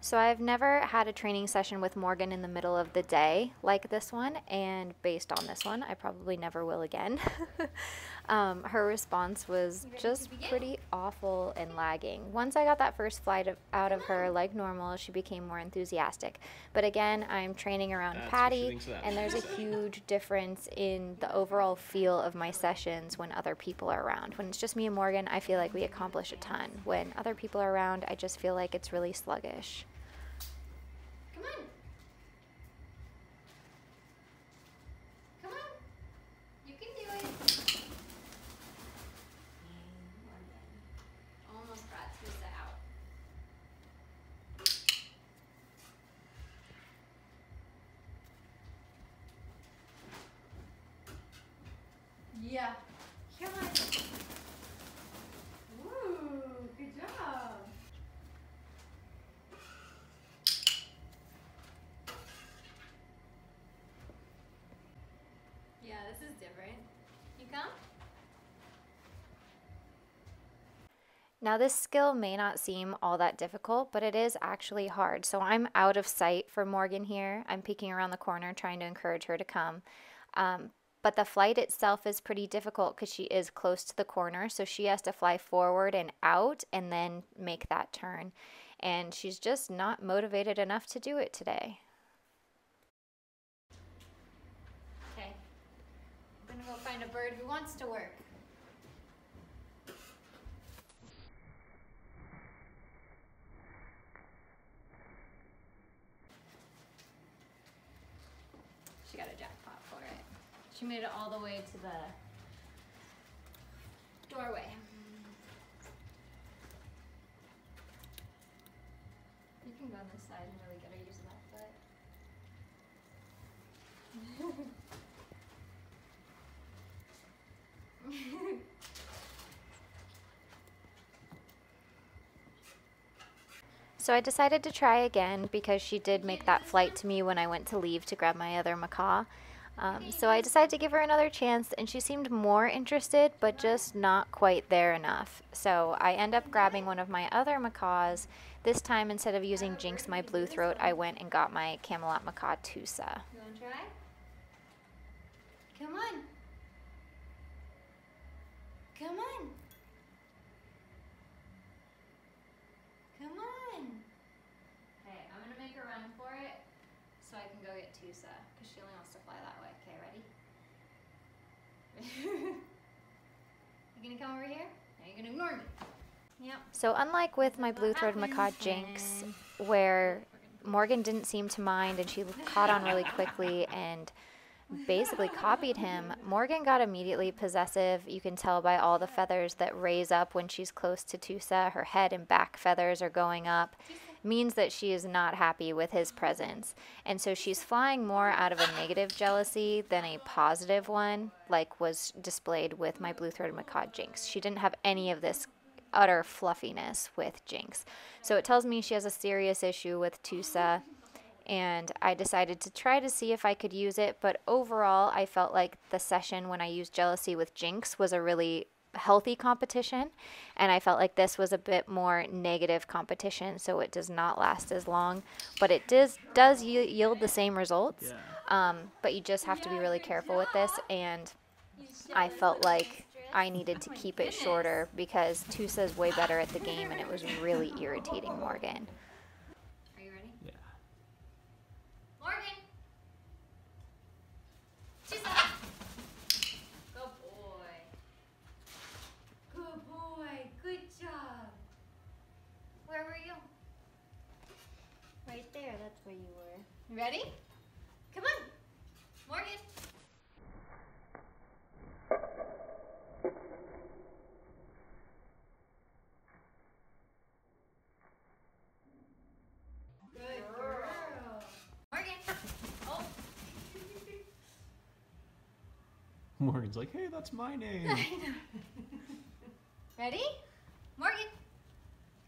So I've never had a training session with Morgan in the middle of the day like this one, and based on this one, I probably never will again. Her response was just pretty awful and lagging. Once I got that first flight out of her like normal, she became more enthusiastic. But again, I'm training around Patty, and there's a huge difference in the overall feel of my sessions when other people are around. When it's just me and Morgan, I feel like we accomplish a ton. When other people are around, I just feel like it's really sluggish. Come on. Come on. You can do it. Almost brought Tusa out. Yeah. Come on. Woo, good job. Yeah, this is different. You come? Now this skill may not seem all that difficult, but it is actually hard. So I'm out of sight for Morgan here. I'm peeking around the corner trying to encourage her to come. But the flight itself is pretty difficult because she is close to the corner. So she has to fly forward and out and then make that turn. And she's just not motivated enough to do it today. Okay. I'm gonna go find a bird who wants to work. She got a jackpot for it. She made it all the way to the doorway. You can go on this side and really get her using that foot. So I decided to try again because she did make that flight to me when I went to leave to grab my other macaw. So I decided to give her another chance, and she seemed more interested, but just not quite there enough. So I end up grabbing one of my other macaws. This time, instead of using JINX, my blue throat, I went and got my camelot macaw, Tusa. You wanna try? Come on. Come on. Come on. Okay, I'm gonna make her run for it so I can go get Tusa, because she only wants to fly that way. Okay, ready? You gonna come over here? Now you're gonna ignore me. Yep. So unlike with my blue-throated macaw, JINX, where Morgan didn't seem to mind and she caught on really quickly and basically copied him, Morgan got immediately possessive. You can tell by all the feathers that raise up when she's close to Tusa. Her head and back feathers are going up. It means that she is not happy with his presence. And so she's flying more out of a negative jealousy than a positive one, like was displayed with my blue-throated macaw, JINX. She didn't have any of this utter fluffiness with JINX. So it tells me she has a serious issue with Tusa, and I decided to try to see if I could use it, but overall I felt like the session when I used jealousy with JINX was a really healthy competition, and I felt like this was a bit more negative competition, so it does not last as long, but it does yield the same results. But you just have to be really careful with this, and I felt like I needed to keep it shorter because Tusa is way better at the game, and it was really irritating Morgan. Are you ready? Yeah. Morgan! Tusa! Good boy. Good boy. Good job. Where were you? Right there. That's where you were. You ready? Come on. Morgan. Good girl. Morgan. Oh. Morgan's like, hey, that's my name. Ready? Morgan.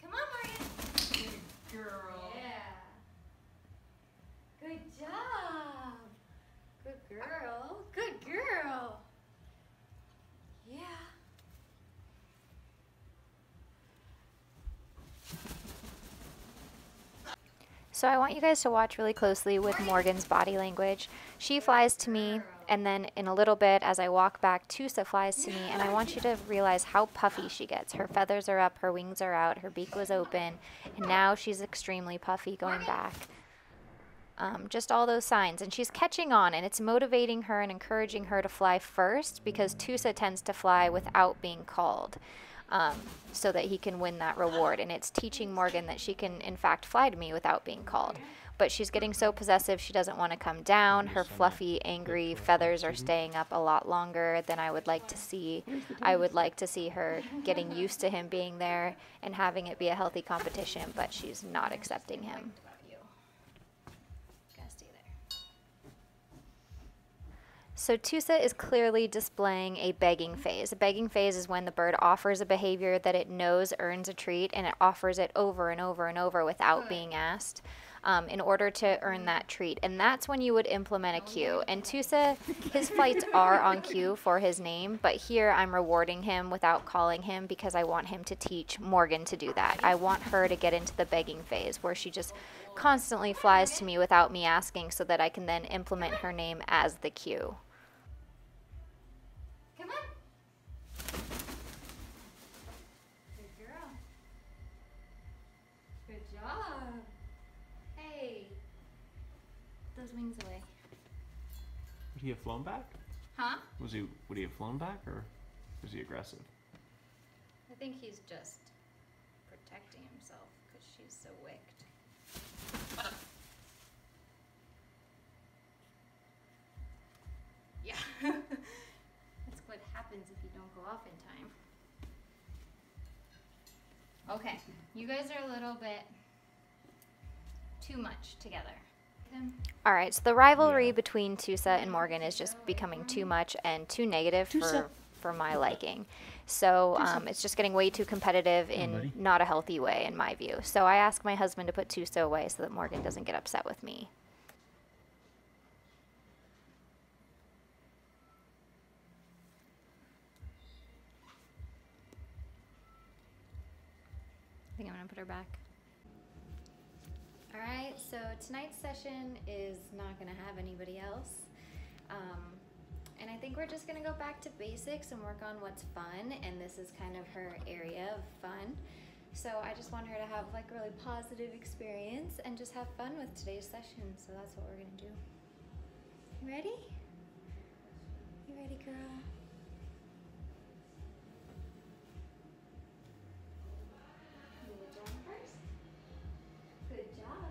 Come on, Morgan. Good girl. Yeah. Good job. Good girl. Good girl. Yeah. So I want you guys to watch really closely with Morgan's body language. She flies to me, and then in a little bit, as I walk back, Tusa flies to me, and I want you to realize how puffy she gets. Her feathers are up, her wings are out, her beak was open, and now she's extremely puffy going back. Just all those signs, and she's catching on, and it's motivating her and encouraging her to fly first, because Tusa tends to fly without being called. So that he can win that reward. And it's teaching Morgan that she can, in fact, fly to me without being called. But she's getting so possessive, she doesn't want to come down. Her fluffy, angry feathers are staying up a lot longer than I would like to see. I would like to see her getting used to him being there and having it be a healthy competition, but she's not accepting him. So Tusa is clearly displaying a begging phase. A begging phase is when the bird offers a behavior that it knows earns a treat, and it offers it over and over and over without being asked in order to earn that treat. And that's when you would implement a cue. And Tusa, his flights are on cue for his name, but here I'm rewarding him without calling him because I want him to teach Morgan to do that. I want her to get into the begging phase where she just constantly flies to me without me asking, so that I can then implement her name as the cue. Come on. Good girl. Good job. Hey. Those wings away. Would he have flown back? Huh? Would he have flown back, or was he aggressive? I think he's just protecting himself because she's so wicked. Yeah. That's what happens if you don't go off in time. Okay, you guys are a little bit too much together. All right, so the rivalry between Tusa and Morgan is just becoming too much and too negative for my liking. So it's just getting way too competitive in not a healthy way, in my view. So I asked my husband to put Tusa away so that Morgan doesn't get upset with me. I think I'm gonna put her back. All right, so tonight's session is not gonna have anybody else. And I think we're just gonna go back to basics and work on what's fun, and this is kind of her area of fun. So I just want her to have like a really positive experience and just have fun with today's session. So that's what we're gonna do. You ready? You ready, girl? Good job.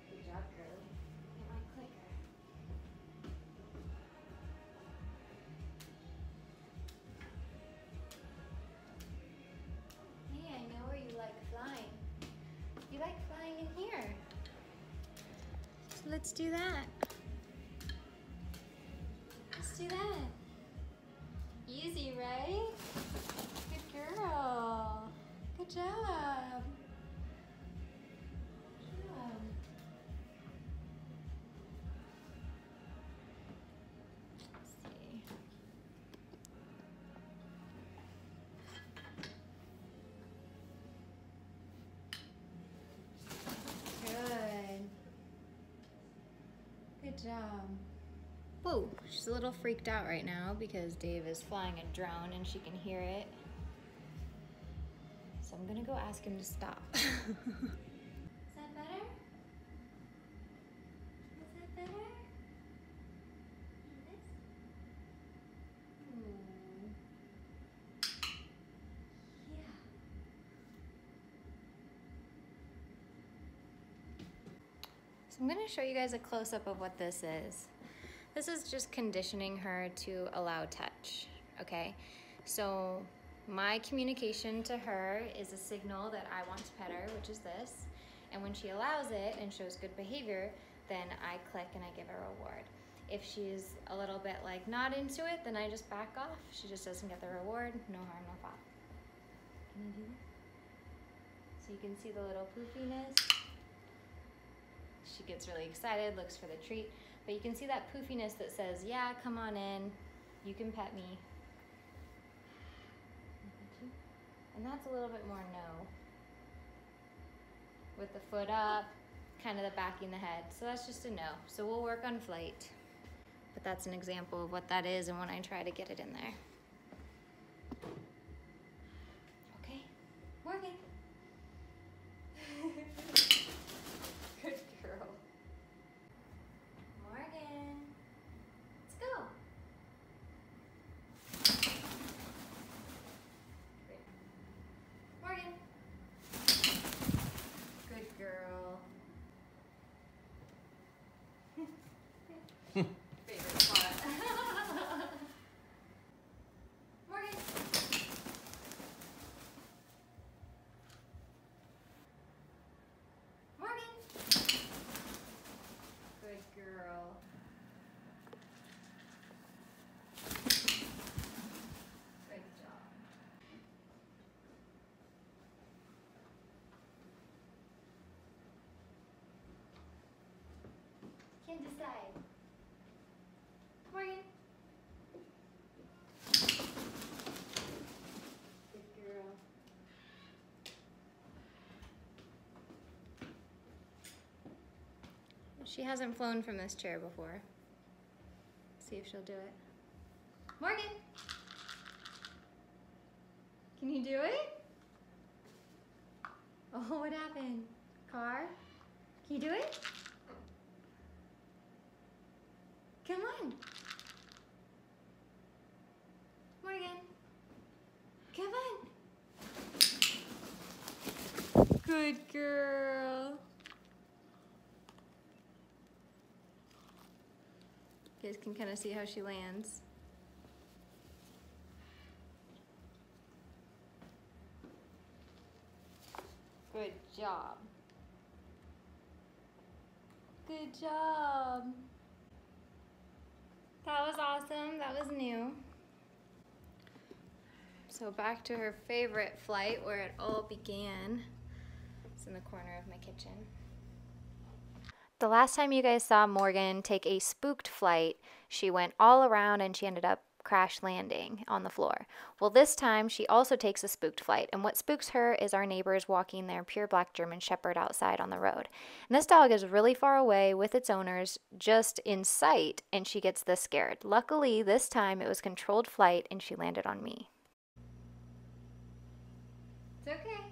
Good job, girl. Get my clicker. Hey, I know where you like flying. You like flying in here. So let's do that. Let's do that. Easy, right? Good girl. Good job. Good job. Whoa, she's a little freaked out right now because Dave is flying a drone and she can hear it. So I'm gonna go ask him to stop. Is that better? Is that better? This? Yeah. So I'm gonna show you guys a close-up of what this is. This is just conditioning her to allow touch, okay? So my communication to her is a signal that I want to pet her, which is this. And when she allows it and shows good behavior, then I click and I give her a reward. If she's a little bit like not into it, then I just back off. She just doesn't get the reward, no harm, no foul. Can you do that? So you can see the little poofiness. She gets really excited, looks for the treat. But you can see that poofiness that says, yeah, come on in, you can pet me. And that's a little bit more no. with the foot up, kind of the backing the head. So that's just a no. So we'll work on flight. But that's an example of what that is and when I try to get it in there. Okay, Morgan. Good girl. Morgan, let's go. Great. Morgan. Good girl. Favorite spot. Morgan. Morgan. Good girl. Good job. Can't decide. Morgan. Good girl. She hasn't flown from this chair before. See if she'll do it. Morgan! Can you do it? Oh, what happened? Car? Can you do it? Come on. Morgan. Come on. Good girl. You guys can kind of see how she lands. Good job. Good job. That was awesome. That was new. So back to her favorite flight where it all began. It's in the corner of my kitchen. The last time you guys saw Morgan take a spooked flight, she went all around and she ended up crash landing on the floor. Well, this time she also takes a spooked flight, and what spooks her is our neighbors walking their pure black German Shepherd outside on the road. And this dog is really far away with its owners, just in sight, and she gets this scared. Luckily, this time it was controlled flight and she landed on me. It's okay.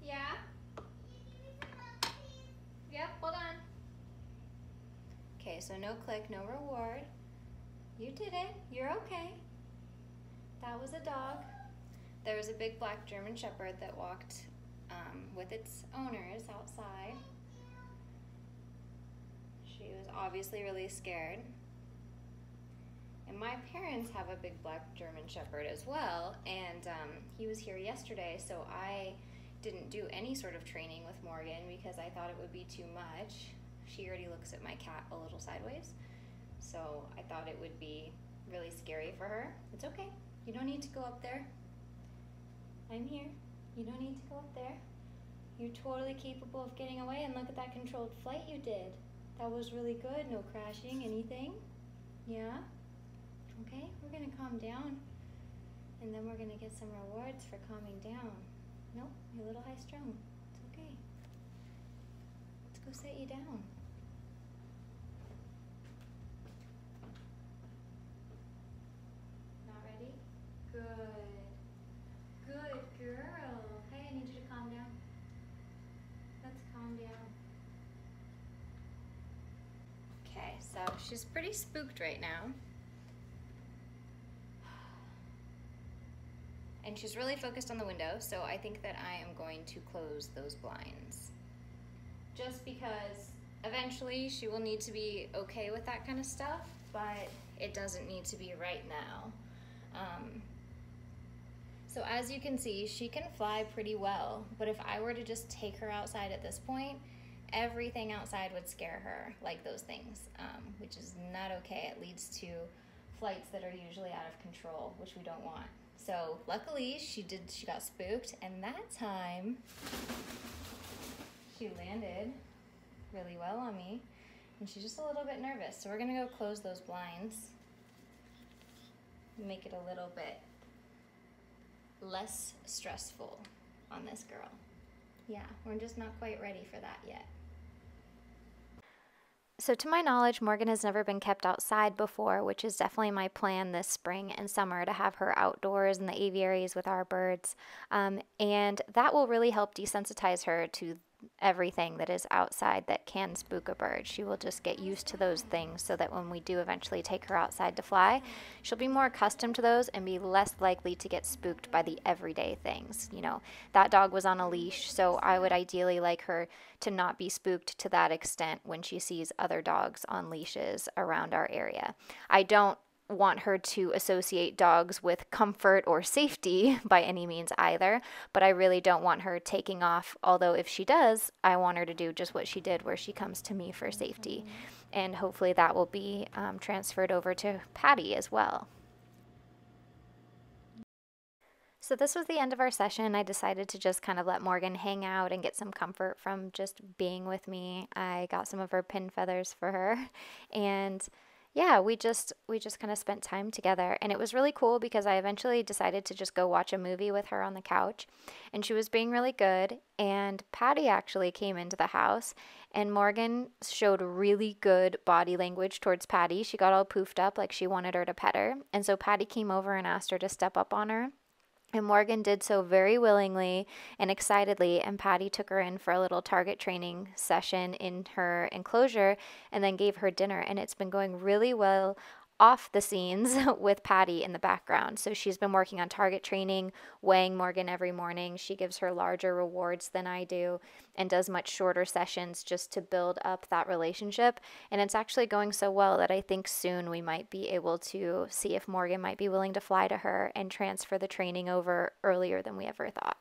Yeah? Yep, hold on. Okay, so no click, no reward. You did it. You're okay. That was a dog. There was a big black German Shepherd that walked with its owners outside. She was obviously really scared. And my parents have a big black German Shepherd as well, and he was here yesterday, so I didn't do any sort of training with Morgan because I thought it would be too much. She already looks at my cat a little sideways, so I thought it would be really scary for her. It's okay. You don't need to go up there. I'm here. You don't need to go up there. You're totally capable of getting away, and look at that controlled flight you did. That was really good. No crashing, anything. Yeah? Okay, we're gonna calm down, and then we're gonna get some rewards for calming down. Nope, you're a little high strung. It's okay. Let's go sit you down. Not ready? Good. Good girl. Hey, I need you to calm down. Let's calm down. Okay, so she's pretty spooked right now. And she's really focused on the window, so I think that I am going to close those blinds. Just because eventually she will need to be okay with that kind of stuff, but it doesn't need to be right now. So as you can see, she can fly pretty well, but if I were to just take her outside at this point, everything outside would scare her, like those things, which is not okay. It leads to flights that are usually out of control, which we don't want. So luckily she got spooked, and that time she landed really well on me. And she's just a little bit nervous. So we're gonna go close those blinds. Make it a little bit less stressful on this girl. Yeah, we're just not quite ready for that yet. So to my knowledge, Morgan has never been kept outside before, which is definitely my plan this spring and summer to have her outdoors in the aviaries with our birds. And that will really help desensitize her to everything that is outside that can spook a bird. She will just get used to those things so that when we do eventually take her outside to fly, she'll be more accustomed to those and be less likely to get spooked by the everyday things. You know, that dog was on a leash, so I would ideally like her to not be spooked to that extent when she sees other dogs on leashes around our area. I don't want her to associate dogs with comfort or safety by any means either, but I really don't want her taking off, although if she does, I want her to do just what she did where she comes to me for safety, and hopefully that will be transferred over to Patty as well. So this was the end of our session. I decided to just kind of let Morgan hang out and get some comfort from just being with me. I got some of her pin feathers for her, and yeah, we just kind of spent time together, and it was really cool because I eventually decided to just go watch a movie with her on the couch, and she was being really good, and Patty actually came into the house, and Morgan showed really good body language towards Patty. She got all poofed up like she wanted her to pet her, and so Patty came over and asked her to step up on her. And Morgan did so very willingly and excitedly, and Patty took her in for a little target training session in her enclosure and then gave her dinner. And it's been going really well off the scenes with Patty in the background. So she's been working on target training, weighing Morgan every morning. She gives her larger rewards than I do and does much shorter sessions just to build up that relationship. And it's actually going so well that I think soon we might be able to see if Morgan might be willing to fly to her and transfer the training over earlier than we ever thought.